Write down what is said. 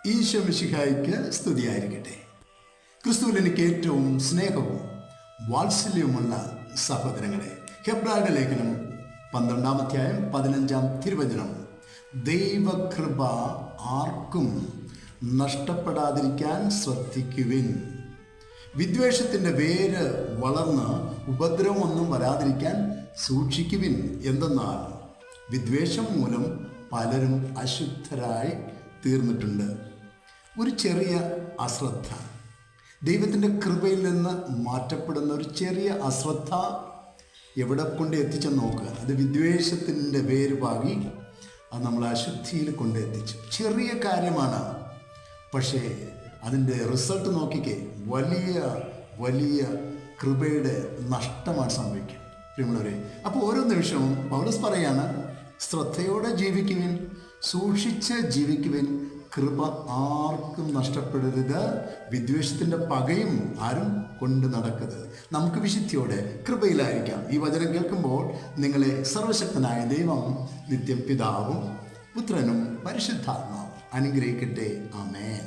ഈശോ മിശിഹായ്ക്ക് സ്തുതിയായിരിക്കട്ടെ. ക്രിസ്തുവിൽ എനിക്ക് ഏറ്റവും സ്നേഹവും വാത്സല്യവുമുള്ള സഹോദരങ്ങളെ, ഹെബ്രായരുടെ ലേഖനം 12-ാം അധ്യായം 15-ാം തിരുവചനം, ദൈവകൃപ ആർക്കും നഷ്ടപ്പെടാതിരിക്കാൻ ശ്രദ്ധിക്കുവിൻ. വിദ്വേഷത്തിൻ്റെ വേര് വളർന്ന് ഉപദ്രവമൊന്നും വരാതിരിക്കാൻ സൂക്ഷിക്കുവിൻ. എന്തെന്നാൽ വിദ്വേഷം മൂലം പലരും അശുദ്ധരായി തീർന്നിട്ടുണ്ട്. ഒരു ചെറിയ അശ്രദ്ധ, ദൈവത്തിൻ്റെ കൃപയിൽ നിന്ന് മാറ്റപ്പെടുന്ന ഒരു ചെറിയ അശ്രദ്ധ എവിടെ കൊണ്ട് എത്തിച്ചെന്ന് നോക്കുക. അത് വിദ്വേഷത്തിൻ്റെ വേര് പാകി അത് നമ്മളെ അശുദ്ധിയിൽ കൊണ്ടെത്തിച്ചു. ചെറിയ കാര്യമാണ്, പക്ഷേ അതിൻ്റെ റിസൾട്ട് നോക്കിക്കേ, വലിയ വലിയ കൃപയുടെ നഷ്ടമാണ് സംഭവിക്കുക. പ്രിയമുള്ളവരെ, അപ്പോൾ ഓരോ നിമിഷവും പൗലോസ് പറയാണ്, ശ്രദ്ധയോടെ ജീവിക്കുവിൻ, സൂക്ഷിച്ച് ജീവിക്കുവിൻ, കൃപ ആർക്കും നഷ്ടപ്പെടരുത്, വിദ്വേഷത്തിൻ്റെ പകയും ആരും കൊണ്ട് നടക്കരുത്. നമുക്ക് വിശുദ്ധിയോടെ കൃപയിലായിരിക്കാം. ഈ വചനം കേൾക്കുമ്പോൾ നിങ്ങളെ സർവശക്തനായ ദൈവം, നിത്യം പിതാവും പുത്രനും പരിശുദ്ധാത്മാവും അനുഗ്രഹിക്കട്ടെ. ആമേൻ.